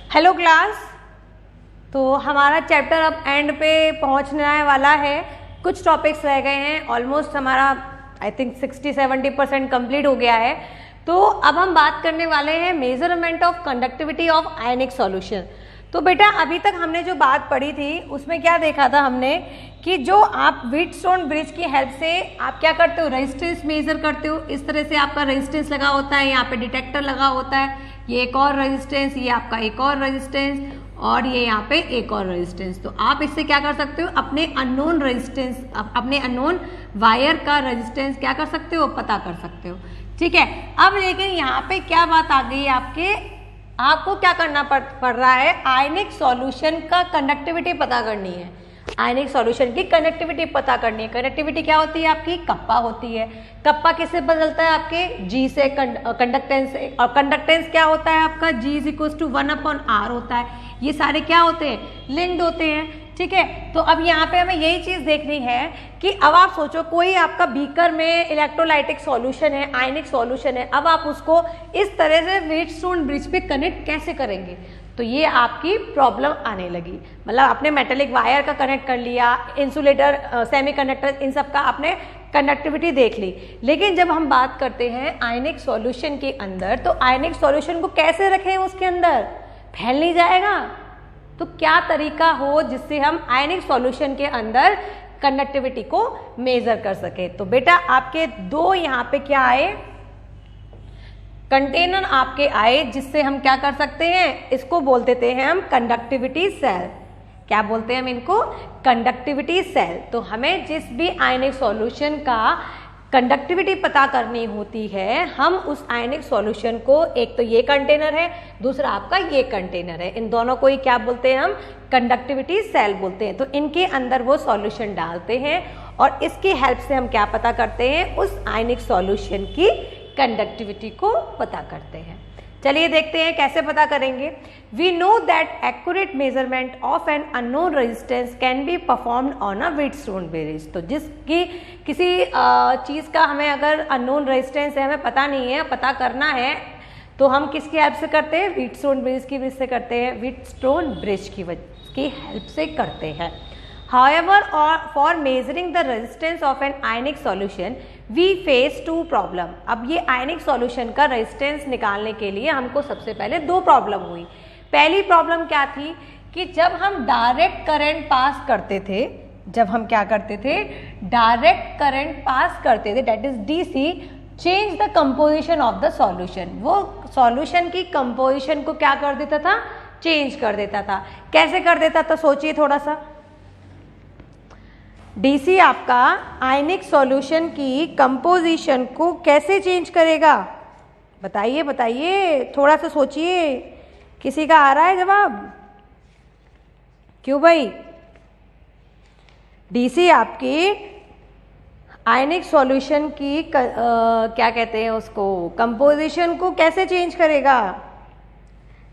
Hello class. तो हमारा chapter अब एंड पे पहुंचने वाला है। कुछ टॉपिक्स रह गए हैं, ऑलमोस्ट हमारा आई थिंक 60-70% कंप्लीट हो गया है। तो अब हम बात करने वाले हैं measurement of conductivity of ionic solution. तो बेटा अभी तक हमने जो बात पढ़ी थी उसमें क्या देखा था हमने कि जो आप व्हीटस्टोन ब्रिज की हेल्प से आप क्या करते हो, रेजिस्टेंस मेजर करते हो। इस तरह से आपका रेजिस्टेंस लगा होता है, यहाँ पे डिटेक्टर लगा होता है, ये एक और रेजिस्टेंस, ये आपका एक और रेजिस्टेंस और ये यहाँ पे एक और रेजिस्टेंस। तो आप इससे क्या कर सकते हो, अपने अननोन रेजिस्टेंस, अपने अननोन वायर का रेजिस्टेंस क्या कर सकते हो, पता कर सकते हो। ठीक है। अब लेकिन यहाँ पे क्या बात आ गई आपको क्या करना पड़ रहा है, आयनिक सॉल्यूशन का कंडक्टिविटी पता करनी है। आयनिक सॉल्यूशन की कंडक्टिविटी पता करनी है। कंडक्टिविटी क्या होती है आपकी, कप्पा होती है। कप्पा किससे बदलता है आपके, जी से, कंडक्टेंस से। और कंडक्टेंस क्या होता है आपका, G = 1/R होता है। ये सारे क्या होते हैं, लिंक्ड होते हैं। ठीक है। तो अब यहाँ पे हमें यही चीज देखनी है कि अब आप सोचो कोई आपका बीकर में इलेक्ट्रोलाइटिक सॉल्यूशन है, आयनिक सॉल्यूशन है, अब आप उसको इस तरह से व्हीटस्टोन ब्रिज पे कनेक्ट कैसे करेंगे। तो ये आपकी प्रॉब्लम आने लगी। मतलब आपने मेटेलिक वायर का कनेक्ट कर लिया, इंसुलेटर, सेमीकंडक्टर, इन सब का आपने कंडक्टिविटी देख ली। लेकिन जब हम बात करते हैं आयनिक सॉल्यूशन के अंदर, तो आयनिक सॉल्यूशन को कैसे रखें, उसके अंदर फैल नहीं जाएगा। तो क्या तरीका हो जिससे हम आयनिक सॉल्यूशन के अंदर कंडक्टिविटी को मेजर कर सके। तो बेटा आपके दो यहाँ पे क्या आए, कंटेनर आपके आए, जिससे हम क्या कर सकते हैं, इसको बोल देते हैं हम कंडक्टिविटी सेल। क्या बोलते हैं हम इनको, कंडक्टिविटी सेल। तो हमें जिस भी आयनिक सॉल्यूशन का कंडक्टिविटी पता करनी होती है, हम उस आयनिक सॉल्यूशन को, एक तो ये कंटेनर है, दूसरा आपका ये कंटेनर है, इन दोनों को ही क्या बोलते हैं हम, कंडक्टिविटी सेल बोलते हैं। तो इनके अंदर वो सॉल्यूशन डालते हैं और इसकी हेल्प से हम क्या पता करते हैं, उस आयनिक सॉल्यूशन की कंडक्टिविटी को पता करते हैं। चलिए देखते हैं कैसे पता करेंगे। We know that accurate measurement of an unknown resistance can be performed on a Wheatstone bridge. तो जिसकी किसी चीज़ का हमें अगर अननोन रेजिस्टेंस है, हमें पता नहीं है, पता करना है, तो हम किसकी हेल्प से करते हैं, व्हीटस्टोन ब्रिज की वजह से करते हैं, व्हीटस्टोन ब्रिज की हेल्प से करते हैं। However, for measuring the resistance of an ionic solution, we face two problem। अब ये आयनिक सॉल्यूशन का रेजिस्टेंस निकालने के लिए हमको सबसे पहले दो प्रॉब्लम हुई। पहली प्रॉब्लम क्या थी कि जब हम डायरेक्ट करंट पास करते थे, जब हम क्या करते थे, डायरेक्ट करंट पास करते थे, that is DC, change the composition of the solution. वो सॉल्यूशन की कंपोजिशन को क्या कर देता था, चेंज कर देता था। कैसे कर देता था, सोचिए थोड़ा सा। DC आपका आयनिक सॉल्यूशन की कंपोजिशन को कैसे चेंज करेगा, बताइए बताइए, थोड़ा सा सोचिए। किसी का आ रहा है जवाब, क्यों भाई। DC आपकी आयनिक सॉल्यूशन की क्या कहते हैं उसको, कंपोजिशन को कैसे चेंज करेगा।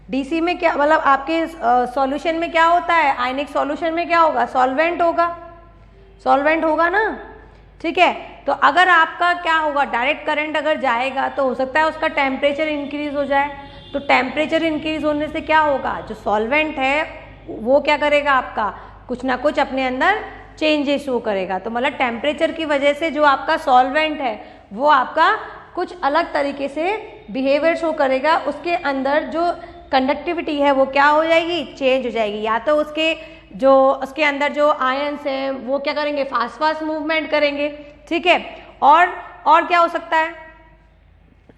DC में क्या मतलब, आपके सॉल्यूशन में क्या होता है, आयनिक सॉल्यूशन में क्या होगा, सॉल्वेंट होगा, सॉल्वेंट होगा ना। ठीक है। तो अगर आपका क्या होगा, डायरेक्ट करंट अगर जाएगा तो हो सकता है उसका टेम्परेचर इंक्रीज हो जाए। तो टेम्परेचर इंक्रीज होने से क्या होगा, जो सॉल्वेंट है वो क्या करेगा, आपका कुछ ना कुछ अपने अंदर चेंजेस शो करेगा। तो मतलब टेम्परेचर की वजह से जो आपका सॉल्वेंट है वो आपका कुछ अलग तरीके से बिहेवियर शो करेगा। उसके अंदर जो कंडक्टिविटी है वो क्या हो जाएगी, चेंज हो जाएगी। या तो उसके अंदर जो आयंस हैं वो क्या करेंगे, फास्ट मूवमेंट करेंगे। ठीक है। और क्या हो सकता है,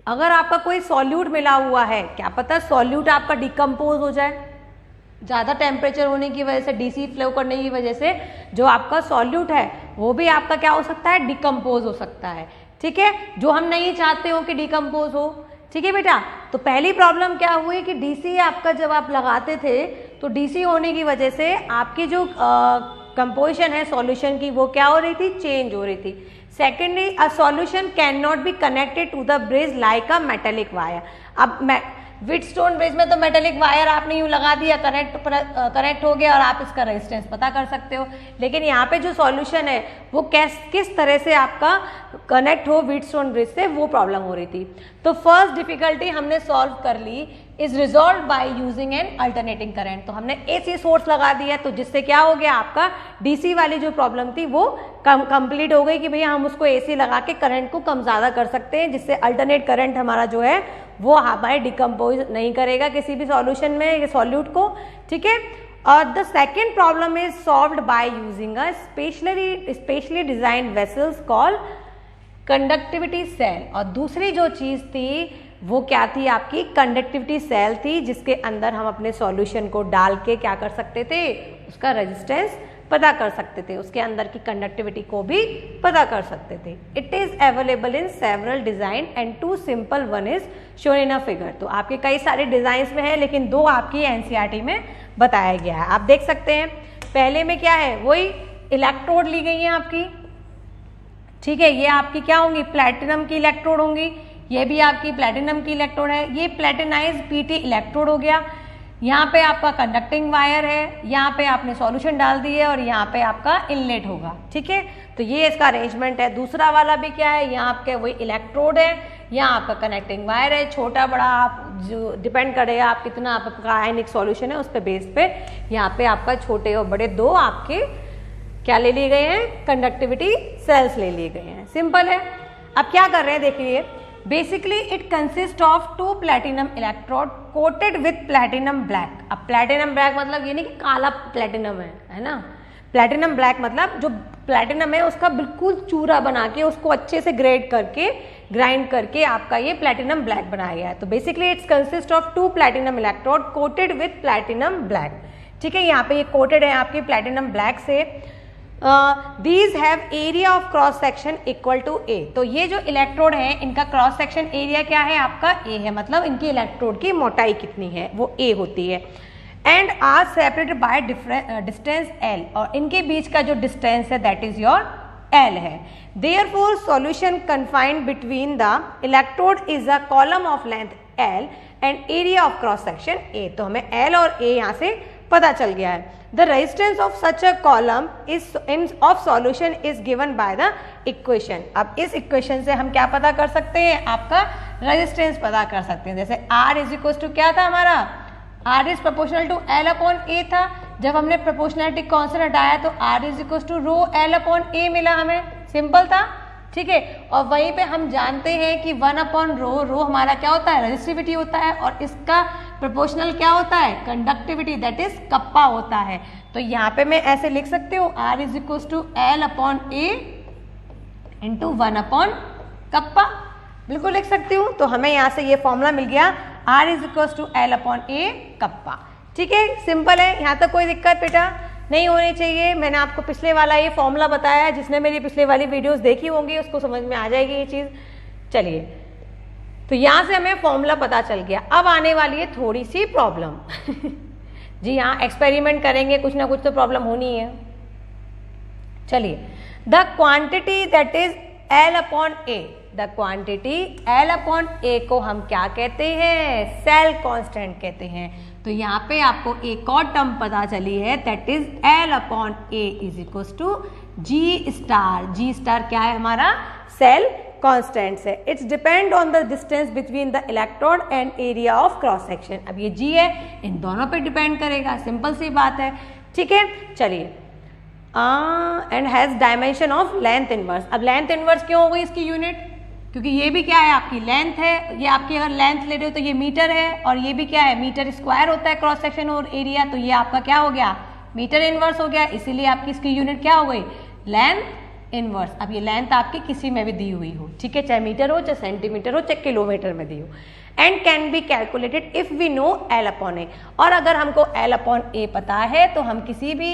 अगर आपका कोई सॉल्यूट मिला हुआ है, क्या पता सॉल्यूट आपका डिकम्पोज हो जाए, ज़्यादा टेम्परेचर होने की वजह से, DC फ्लो करने की वजह से जो आपका सॉल्यूट है वो भी आपका क्या हो सकता है, डिकम्पोज हो सकता है। ठीक है। जो हम नहीं चाहते हो कि डिकम्पोज हो। ठीक है बेटा। तो पहली प्रॉब्लम क्या हुई कि DC आपका जब आप लगाते थे तो DC होने की वजह से आपकी जो कंपोजिशन है सॉल्यूशन की वो क्या हो रही थी, चेंज हो रही थी। Secondly, a solution can not be connected to the bridge like a metallic wire. अब व्हीटस्टोन ब्रिज में तो मेटेलिक वायर आपने यूँ लगा दिया, कनेक्ट हो गया और आप इसका रेजिस्टेंस पता कर सकते हो। लेकिन यहाँ पे जो सॉल्यूशन है वो किस तरह से आपका कनेक्ट हो व्हीटस्टोन ब्रिज से, वो प्रॉब्लम हो रही थी। तो फर्स्ट डिफिकल्टी हमने सॉल्व कर ली is resolve by using an alternating current. तो हमने AC सोर्स लगा दिया, तो जिससे क्या हो गया, आपका DC वाली जो प्रॉब्लम थी वो कंप्लीट हो गई कि भैया हम उसको AC लगा के करंट को कम ज़्यादा कर सकते हैं, जिससे अल्टरनेट करंट हमारा जो है वो हमारे डिकम्पोज नहीं करेगा किसी भी सॉल्यूशन में, सॉल्यूट को, ठीक है। और the second problem is solved by using a specially design vessels called conductivity cell. और दूसरी जो चीज़ थी वो क्या थी, आपकी कंडक्टिविटी सेल थी, जिसके अंदर हम अपने सॉल्यूशन को डाल के क्या कर सकते थे, उसका रेजिस्टेंस पता कर सकते थे, उसके अंदर की कंडक्टिविटी को भी पता कर सकते थे। It is available in several design and 2 simple one is shown in a figure. तो आपके कई सारे डिजाइन में है, लेकिन 2 आपकी NCERT में बताया गया है। आप देख सकते हैं पहले में क्या है, वही इलेक्ट्रोड ली गई है आपकी, ठीक है। ये आपकी क्या होंगी, प्लेटिनम की इलेक्ट्रोड होंगी, ये भी आपकी प्लेटिनम की इलेक्ट्रोड है। ये प्लेटिनाइज PT इलेक्ट्रोड हो गया। यहाँ पे आपका कंडक्टिंग वायर है, यहाँ पे आपने सॉल्यूशन डाल दी है और यहाँ पे आपका इनलेट होगा, ठीक है। तो ये इसका अरेंजमेंट है। दूसरा वाला भी क्या है, यहाँ आपके वही इलेक्ट्रोड है, यहाँ आपका कनेक्टिंग वायर है, छोटा बड़ा आप जो डिपेंड करेगा आप कितना आपका आयनिक सॉल्यूशन है, उस पे बेस पे यहाँ पे आपका छोटे और बड़े 2 आपके क्या ले लिए गए हैं, कंडक्टिविटी सेल्स ले लिए गए हैं। सिंपल है। अब क्या कर रहे हैं देखिए, basically it consist of 2 platinum electrode coated with platinum black. अब प्लेटिनम ब्लैक मतलब ये नहीं कि काला प्लेटिनम है ना, प्लेटिनम ब्लैक मतलब जो प्लेटिनम है उसका बिल्कुल चूरा बना के उसको अच्छे से ग्राइंड करके आपका ये प्लेटिनम ब्लैक बनाया गया है। तो basically it's consist of 2 platinum electrode coated with platinum black, ठीक है। यहाँ पे ये कोटेड है आपके प्लेटिनम ब्लैक से। These have area of cross section equal to A। तो ये जो इलेक्ट्रोड है इनका क्रॉस सेक्शन एरिया क्या है, आपका A है, मतलब इनकी इलेक्ट्रोड की मोटाई कितनी है वो A होती है। And are separated by distance L, और इनके बीच का जो डिस्टेंस है दैट इज योर L है। Therefore solution confined between the electrode is a column of length L and area of cross section A। तो हमें L और A यहाँ से पता चल गया है। The resistance of such a column of solution is given by the equation। अब इस इक्वेशन से हम क्या पता कर सकते हैं, आपका रेजिस्टेंस पता कर सकते हैं। जैसे R इज इक्वल टू क्या था हमारा, R is proportional to L upon A था। जब हमने प्रोपोर्शनलिटी कॉन्स्टेंट हटाया तो R is equal to rho L upon A मिला हमें, सिंपल था, ठीक है। और वहीं पे हम जानते हैं कि 1 अपॉन रो हमारा क्या होता है, रेजिस्टिविटी होता है, और इसका प्रोपोर्शनल क्या होता है, कंडक्टिविटी, दैट इज कप्पा होता है। तो यहाँ पे मैं ऐसे लिख सकती हूँ R is equal to L upon A into 1 upon kappa, बिल्कुल लिख सकती हूँ। तो हमें यहाँ से ये फॉर्मूला मिल गया, R is equal to L upon A kappa, ठीक है। सिंपल है, यहाँ तक कोई दिक्कत बेटा नहीं होनी चाहिए। मैंने आपको पिछले वाला ये फॉर्मूला बताया है, जिसने मेरी पिछले वाली वीडियोस देखी होंगी उसको समझ में आ जाएगी ये चीज़। चलिए, तो यहाँ से हमें फॉर्मूला पता चल गया। अब आने वाली है थोड़ी सी प्रॉब्लम जी हाँ, एक्सपेरिमेंट करेंगे, कुछ ना कुछ तो प्रॉब्लम होनी है। चलिए, the quantity that is L upon A, the quantity L upon A को हम क्या कहते हैं, सेल कांस्टेंट कहते हैं। तो यहाँ पे आपको एक और टर्म पता चली है, that is L upon A is equal to G star. G star क्या है हमारा, सेल कांस्टेंट्स है। It's depend on the distance between the electrode and area of cross section. अब ये G है, इन दोनों पे डिपेंड करेगा, सिंपल सी बात है, ठीक है। चलिए, and has dimension of length inverse. अब लेंथ इनवर्स क्यों हो गई इसकी यूनिट, क्योंकि ये भी क्या है, आपकी लेंथ है। ये आपकी अगर लेंथ ले रहे हो तो ये मीटर है, और ये भी क्या है, मीटर स्क्वायर होता है क्रॉस सेक्शन और एरिया। तो ये आपका क्या हो गया, मीटर इनवर्स हो गया, इसीलिए आपकी इसकी यूनिट क्या हो गई, लेंथ इनवर्स। अब ये लेंथ आपकी किसी में भी दी हुई हो, ठीक है, चाहे मीटर हो, चाहे सेंटीमीटर हो, चाहे किलोमीटर में दी हो। And can be calculated if we know L upon A। और अगर हमको L अपॉन A पता है तो हम किसी भी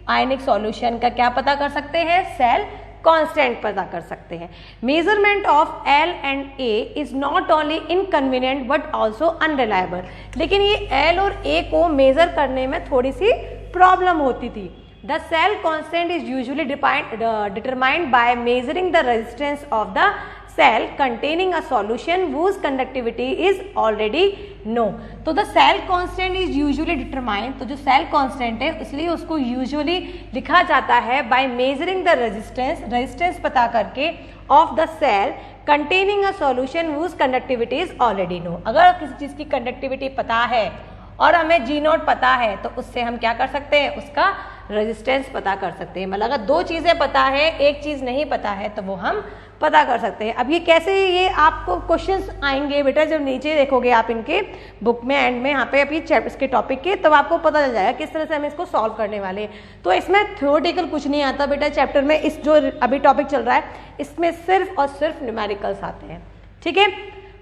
आयनिक सॉल्यूशन का क्या पता कर सकते हैं, सेल कांस्टेंट पता कर सकते हैं। Measurement of L and A is not only inconvenient but also unreliable. लेकिन ये L और A को मेजर करने में थोड़ी सी प्रॉब्लम होती थी। The cell constant is usually determined by measuring the resistance of the cell containing a solution whose conductivity is already known। तो the cell constant is usually determined, तो जो cell constant है इसलिए उसको usually लिखा जाता है by measuring the resistance, resistance पता करके, of the cell containing a solution whose conductivity is already known. अगर किसी चीज की कंडक्टिविटी पता है और हमें जी नॉट पता है तो उससे हम क्या कर सकते हैं, उसका रेजिस्टेंस पता कर सकते हैं। मतलब अगर दो चीजें पता है, एक चीज नहीं पता है, तो वो हम पता कर सकते हैं। अब ये कैसे, ये आपको क्वेश्चंस आएंगे बेटा, जब नीचे देखोगे आप इनके बुक में एंड में यहाँ पे अभी इसके टॉपिक के, तब आपको पता चल जाएगा किस तरह से हम इसको सॉल्व करने वाले हैं। तो इसमें थ्योरेटिकल कुछ नहीं आता बेटा चैप्टर में, इस जो अभी टॉपिक चल रहा है इसमें सिर्फ और सिर्फ न्यूमेरिकल्स आते हैं, ठीक है।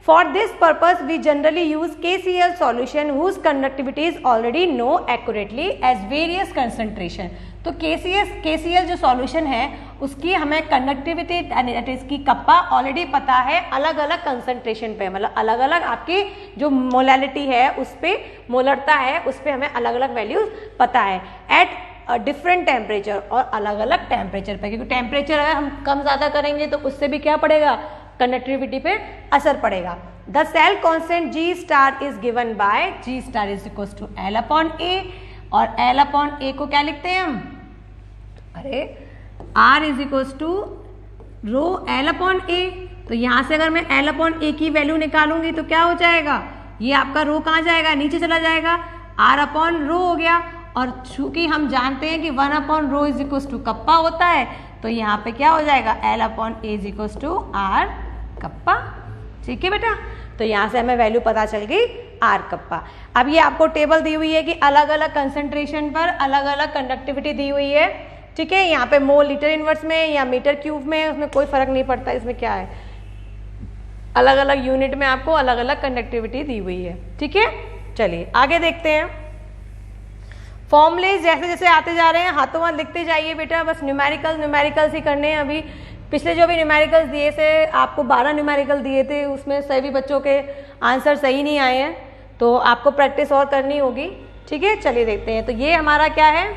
For this purpose, we generally use KCl solution whose conductivity is already known accurately as various concentration। तो KCl जो सॉल्यूशन है उसकी हमें कंडक्टिविटी इसकी कप्पा ऑलरेडी पता है अलग अलग कंसंट्रेशन पे, मतलब अलग अलग आपकी जो मोलैलिटी है उस पे, मोलरता है उस पे हमें अलग अलग वैल्यूज पता है एट डिफरेंट टेम्परेचर, और अलग अलग टेम्परेचर पे, क्योंकि टेम्परेचर अगर हम कम ज़्यादा करेंगे तो उससे भी क्या पड़ेगा, कंडक्टिविटी पे असर पड़ेगा। The cell constant G star is given by G star is equal to L upon A, और L अपॉन A को क्या लिखते हैं हम, अरे R is equal to rho L upon A। तो यहां से अगर मैं L अपॉन A की वैल्यू निकालूंगी तो क्या हो जाएगा, ये आपका रो कहाँ जाएगा, नीचे चला जाएगा, R अपॉन रो हो गया। और चूंकि हम जानते हैं कि 1 upon rho is equal to kappa होता है, तो यहाँ पे क्या हो जाएगा, L upon A is equal to R kappa, ठीक है बेटा। तो यहाँ से हमें वैल्यू पता चल गई R कप्पा। अब ये आपको टेबल दी हुई है कि अलग अलग कंसंट्रेशन पर अलग अलग कंडक्टिविटी दी हुई है, ठीक है। यहाँ पे मोल लीटर इनवर्स में या मीटर क्यूब में, उसमें कोई फर्क नहीं पड़ता, इसमें क्या है, अलग अलग यूनिट में आपको अलग अलग कंडक्टिविटी दी हुई है, ठीक है। चलिए आगे देखते हैं। फॉर्मूलेज जैसे जैसे आते जा रहे हैं हाथों हाथ लिखते जाइए बेटा, बस न्यूमेरिकल्स ही करने हैं। अभी पिछले जो भी न्यूमेरिकल्स दिए थे, आपको 12 न्यूमेरिकल दिए थे, उसमें सभी बच्चों के आंसर सही नहीं आए हैं, तो आपको प्रैक्टिस और करनी होगी, ठीक है। चलिए देखते हैं। तो ये हमारा क्या है,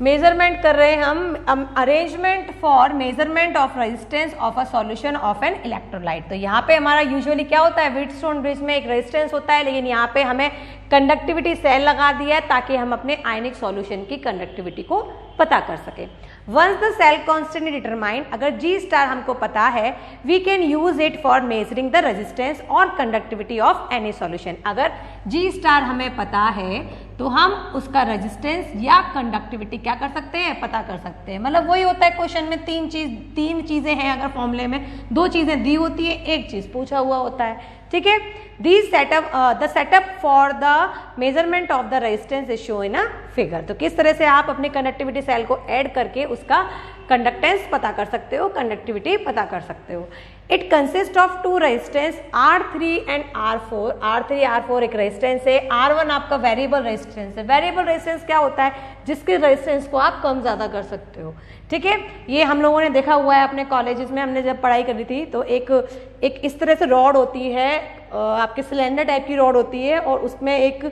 मेजरमेंट कर रहे हैं हम, arrangement for measurement of resistance of a solution of an electrolyte. तो यहाँ पे हमारा यूजुअली क्या होता है, व्हीटस्टोन ब्रिज में एक रेजिस्टेंस होता है, लेकिन यहाँ पे हमें कंडक्टिविटी सेल लगा दिया है ताकि हम अपने आयनिक सॉल्यूशन की कंडक्टिविटी को पता कर सकें। Once the cell constant determined, अगर G स्टार हमको पता है, we can use it for measuring the resistance और कंडक्टिविटी ऑफ एनी सॉल्यूशन। अगर G स्टार हमें पता है तो हम उसका रेजिस्टेंस या कंडक्टिविटी क्या कर सकते हैं, पता कर सकते हैं। मतलब वही होता है क्वेश्चन में, तीन चीजें हैं, अगर फॉर्मूले में 2 चीजें दी होती है, एक चीज पूछा हुआ होता है, ठीक है। The setup for the measurement of the resistance is show in a figure. तो किस तरह से आप अपने कंडक्टिविटी सेल को ऐड करके उसका कंडक्टेंस पता कर सकते हो, कंडक्टिविटी पता कर सकते हो। It consist of 2 resistance R3 and R4। R3 R4 एक रेजिस्टेंस है, R1 आपका वेरिएबल रेजिस्टेंस है। वेरिएबल रेजिस्टेंस क्या होता है, जिसके रेजिस्टेंस को आप कम ज्यादा कर सकते हो, ठीक है। ये हम लोगों ने देखा हुआ है अपने कॉलेजेस में, हमने जब पढ़ाई करी थी तो एक इस तरह से रॉड होती है, आपके सिलेंडर टाइप की रॉड होती है, और उसमें एक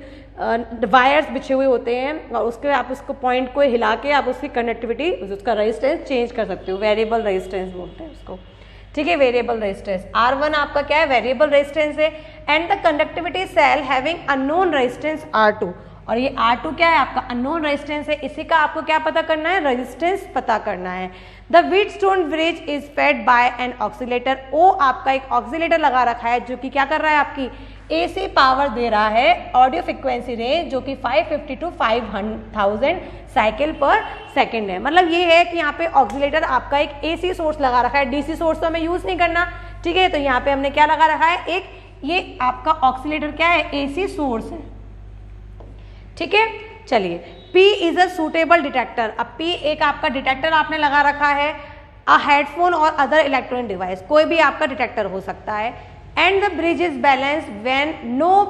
वायर्स बिछे हुए होते हैं, और उसके आप उसको पॉइंट को हिला के आप उसकी कंडक्टिविटी, उसका रेजिस्टेंस चेंज कर सकते हो। वेरिएबल रेजिस्टेंस बोलते हैं उसको, ठीक है। वेरिएबल रेजिस्टेंस R1 आपका क्या है, वेरिएबल रेजिस्टेंस है। And the conductivity cell having unknown resistance R2, और ये R2 क्या है, आपका अननोन रेजिस्टेंस है। इसी का आपको क्या पता करना है, रेजिस्टेंस पता करना है। The Wheatstone bridge is fed by an oscillator. O आपका एक ऑक्सीलेटर लगा रखा है जो कि क्या कर रहा है, आपकी AC पावर दे रहा है, ऑडियो फ्रिक्वेंसी रेंज जो कि 550 to 5000 साइकिल पर सेकेंड है। मतलब ये है कि यहाँ पे ऑक्सीलेटर आपका एक AC सोर्स लगा रखा है, DC सोर्स तो हमें यूज नहीं करना, ठीक है। तो यहाँ पे हमने क्या लगा रखा है, एक ये आपका ऑक्सीलेटर क्या है, AC सोर्स है, ठीक है। चलिए, P is a suitable detector. अब P एक आपका डिटेक्टर आपने लगा रखा है, अ हेडफोन और अदर इलेक्ट्रॉनिक डिवाइस, कोई भी आपका डिटेक्टर हो सकता है। And the bridge is balance when no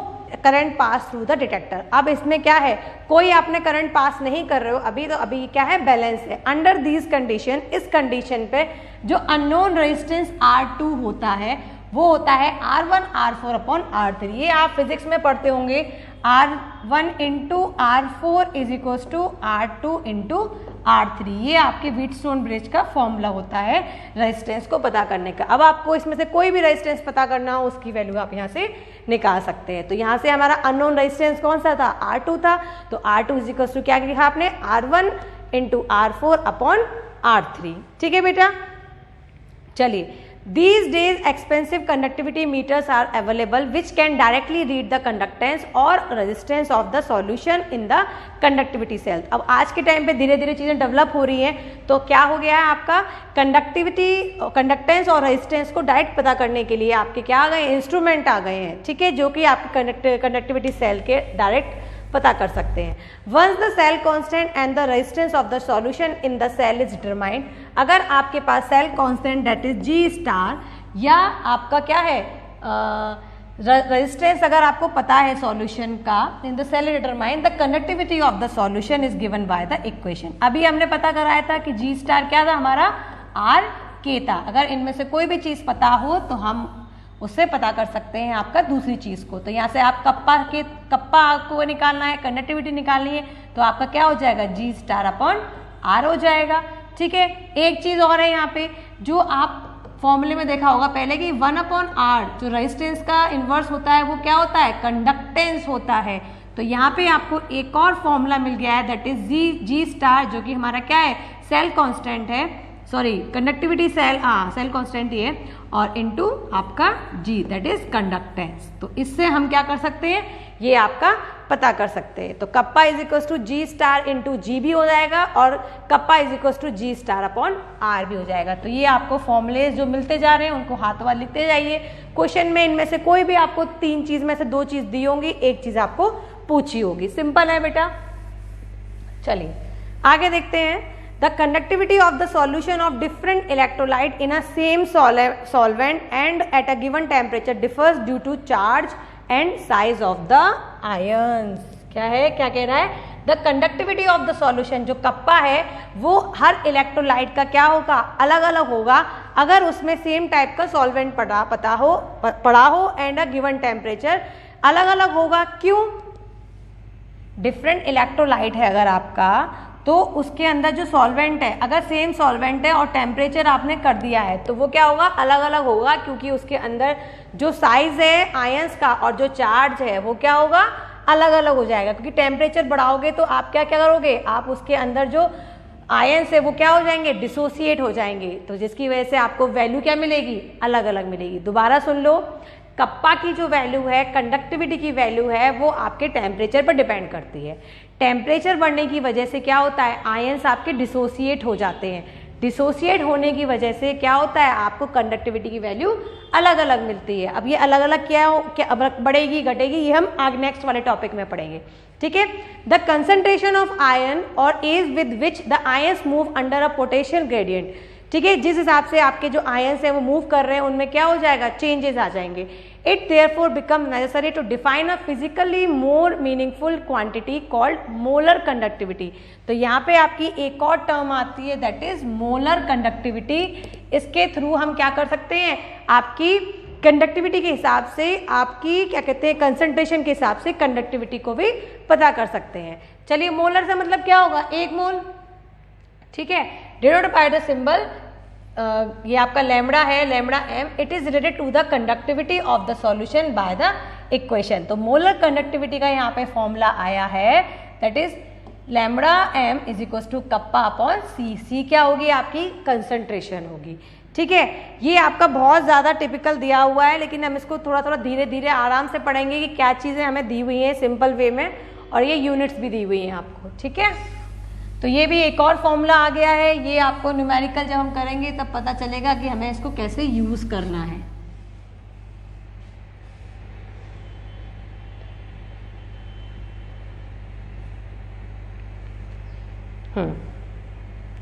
current pass through the detector. अब इसमें क्या है, कोई आपने करंट पास नहीं कर रहे हो अभी, तो अभी क्या है, बैलेंस है। अंडर दीज कंडीशन, इस कंडीशन पे जो अननोन रेजिस्टेंस R2 होता है वो होता है R1 R4 अपॉन R3। ये आप फिजिक्स में पढ़ते होंगे, R1 into R4 is equal to R2 into R3। ये आपके व्हीटस्टोन ब्रिज का फॉर्मूला होता है रेजिस्टेंस को पता करने का। अब आपको इसमें से कोई भी रेजिस्टेंस पता करना हो, उसकी वैल्यू आप यहाँ से निकाल सकते हैं। तो यहाँ से हमारा अननोन रेजिस्टेंस कौन सा था, R2 था। तो R2 इज इक्वल टू क्या लिखा आपने, R1 into R4 upon R3, ठीक है बेटा। चलिए, these days expensive conductivity meters are available which can directly read the conductance और resistance of the solution in the conductivity cell। अब आज के टाइम पे धीरे धीरे चीज़ें डेवलप हो रही हैं, तो क्या हो गया है आपका कंडक्टिविटी, कंडक्टेंस और रेजिस्टेंस को डायरेक्ट पता करने के लिए आपके क्या आ गए, इंस्ट्रूमेंट आ गए हैं, ठीक है, जो कि आपके कंडक्टिविटी सेल के डायरेक्ट पता कर सकते हैं। Once the cell constant and the resistance of the solution in the cell is determined, अगर आपके पास cell constant that is G star या आपका क्या है रेजिस्टेंस अगर आपको पता है सॉल्यूशन का, in the cell determine the conductivity of the solution is given by the equation. अभी हमने पता कराया था कि जी स्टार क्या था हमारा, आर के था। अगर इनमें से कोई भी चीज पता हो तो हम उससे पता कर सकते हैं आपका दूसरी चीज को। तो यहाँ से आप कप्पा आपको निकालना है, कंडक्टिविटी निकालनी है, तो आपका क्या हो जाएगा, जी स्टार अपॉन आर हो जाएगा, ठीक है। एक चीज और है यहाँ पे जो आप फॉर्मूले में देखा होगा पहले कि 1 अपॉन आर जो रेजिस्टेंस का इन्वर्स होता है वो क्या होता है, कंडक्टेंस होता है। तो यहाँ पे आपको एक और फॉर्मूला मिल गया है दैट इज जी स्टार, जो कि हमारा क्या है, सेल कांस्टेंट है, सॉरी कंडक्टिविटी सेल कांस्टेंट ही है, और इनटू आपका जी दैट इज कंडक्टेंस। तो इससे हम क्या कर सकते हैं, ये आपका पता कर सकते हैं। तो kappa is equal to G star into G भी हो जाएगा और kappa is equal to G star upon R भी हो जाएगा। तो ये आपको फॉर्मूले जो मिलते जा रहे हैं उनको हाथ वाल लिखते जाइए। क्वेश्चन में इनमें से कोई भी आपको 3 चीज में से 2 चीज दी होंगी, एक चीज आपको पूछी होगी। सिंपल है बेटा। चलिए आगे देखते हैं। The conductivity of the solution of different electrolyte in a same solvent and at a given temperature differs due to charge and size of the ions। क्या है, क्या कह रहा है, the conductivity of the solution, जो kappa है वो हर electrolyte का क्या होगा, अलग अलग होगा अगर उसमें सेम टाइप का सॉल्वेंट पड़ा हो एंड अ गिवन टेम्परेचर अलग अलग होगा। क्यों, डिफरेंट इलेक्ट्रोलाइट है अगर आपका, तो उसके अंदर जो सॉल्वेंट है अगर सेम सॉल्वेंट है और टेम्परेचर आपने कर दिया है तो वो क्या होगा, अलग अलग होगा, क्योंकि उसके अंदर जो साइज है आयंस का और जो चार्ज है वो क्या होगा, अलग अलग हो जाएगा। क्योंकि टेम्परेचर बढ़ाओगे तो आप क्या क्या करोगे, आप उसके अंदर जो आयंस है वो क्या हो जाएंगे, डिसोसिएट हो जाएंगे, तो जिसकी वजह से आपको वैल्यू क्या मिलेगी, अलग अलग मिलेगी। दोबारा सुन लो, कप्पा की जो वैल्यू है, कंडक्टिविटी की वैल्यू है, वो आपके टेम्परेचर पर डिपेंड करती है। टेम्परेचर बढ़ने की वजह से क्या होता है, आयंस आपके डिसोसिएट हो जाते हैं। डिसोसिएट होने की वजह से क्या होता है, आपको कंडक्टिविटी की वैल्यू अलग अलग मिलती है। अब ये अलग अलग क्या बढ़ेगी घटेगी, ये हम आगे नेक्स्ट वाले टॉपिक में पढ़ेंगे, ठीक है। द कंसंट्रेशन ऑफ आयन और ease with which the ions move under a potential gradient, ठीक है, जिस हिसाब से आपके जो आयंस है वो मूव कर रहे हैं उनमें क्या हो जाएगा, चेंजेस आ जाएंगे। It therefore become necessary to define a physically more meaningful quantity called molar conductivity. तो यहाँ पे आपकी एक और टर्म आती है दैट इज मोलर कंडक्टिविटी। इसके थ्रू हम क्या कर सकते हैं, आपकी कंडक्टिविटी के हिसाब से, आपकी क्या कहते हैं कंसंट्रेशन के हिसाब से कंडक्टिविटी को भी पता कर सकते हैं। चलिए मोलर से मतलब क्या होगा, 1 मोल, ठीक है, डिनोटेड बाय द सिंबल, ये आपका लैम्बडा है, lambda m. It is related to the conductivity of the solution by the equation. तो मोलर कंडक्टिविटी का यहाँ पे फॉर्मूला आया है that is lambda m is equal to kappa upon C. C क्या होगी, आपकी कंसंट्रेशन होगी, ठीक है। ये आपका बहुत ज़्यादा टिपिकल दिया हुआ है, लेकिन हम इसको थोड़ा थोड़ा धीरे धीरे आराम से पढ़ेंगे कि क्या चीज़ें हमें दी हुई हैं सिंपल वे में, और ये यूनिट्स भी दी हुई हैं आपको, ठीक है। तो ये भी एक और फॉर्मूला आ गया है, ये आपको न्यूमेरिकल जब हम करेंगे तब पता चलेगा कि हमें इसको कैसे यूज करना है।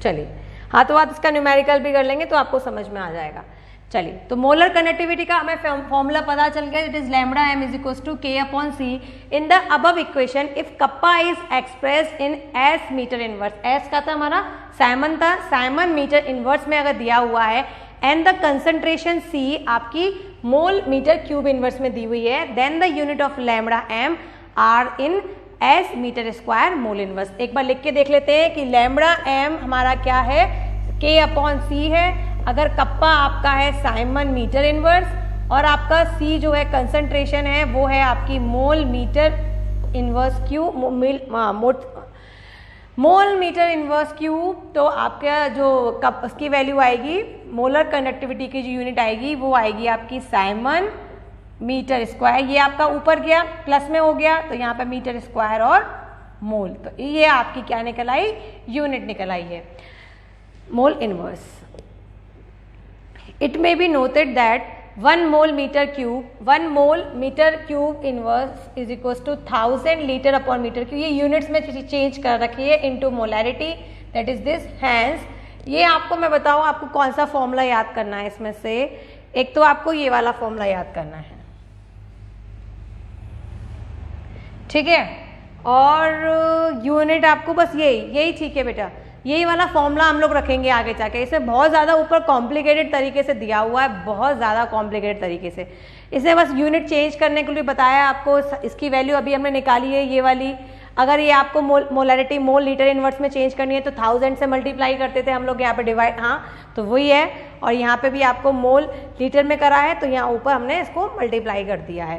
चलिए हाथों हाथ इसका न्यूमेरिकल भी कर लेंगे तो आपको समझ में आ जाएगा। चलिए तो मोलर कंडक्टिविटी का हमें फॉर्मूला पता चल गया, it is lambda m is equal to k upon C in the above equation if kappa is express in S metre inverse. S का था हमारा साइमन था, साइमन मीटर इनवर्स में अगर दिया हुआ है एंड द कंसंट्रेशन सी आपकी मोल मीटर क्यूब इनवर्स में दी हुई है, then the unit of lambda M are in S metre square mol inverse. एक बार लिख के देख लेते हैं कि लैम्बडा एम हमारा क्या है, के अपॉन सी है। अगर कप्पा आपका है साइमन मीटर इनवर्स और आपका सी जो है कंसंट्रेशन है वो है आपकी मोल मीटर इनवर्स क्यूब, मोल मीटर इनवर्स क्यूब, तो आपका जो कप उसकी वैल्यू आएगी मोलर कंडक्टिविटी की जो यूनिट आएगी वो आएगी आपकी साइमन मीटर स्क्वायर। ये आपका ऊपर गया प्लस में हो गया तो यहाँ पे मीटर स्क्वायर और मोल, तो ये आपकी क्या निकल आई, यूनिट निकल आई है mol inverse. It may be noted that 1 mol metre cube inverse is equal to 1000 litre upon metre cube. ये यूनिट्स में चेंज कर रखी है into molarity, that is this. Hence ये आपको मैं बताऊं आपको कौन सा फॉर्मूला याद करना है इसमें से, एक तो आपको ये वाला फॉर्मूला याद करना है, ठीक है, और यूनिट आपको बस यही ठीक है बेटा, यही वाला फॉर्मूला हम लोग रखेंगे आगे जाके। इसमें बहुत ज़्यादा ऊपर कॉम्प्लिकेटेड तरीके से दिया हुआ है, बहुत ज़्यादा कॉम्प्लिकेटेड तरीके से। इसमें बस यूनिट चेंज करने के लिए बताया आपको, इसकी वैल्यू अभी हमने निकाली है ये वाली। अगर ये आपको मोलैरिटी मोल लीटर इनवर्स में चेंज करनी है तो 1000 से मल्टीप्लाई करते थे हम लोग, यहाँ पे डिवाइड, हाँ तो वही है। और यहाँ पे भी आपको मोल लीटर में करा है तो यहाँ ऊपर हमने इसको मल्टीप्लाई कर दिया है।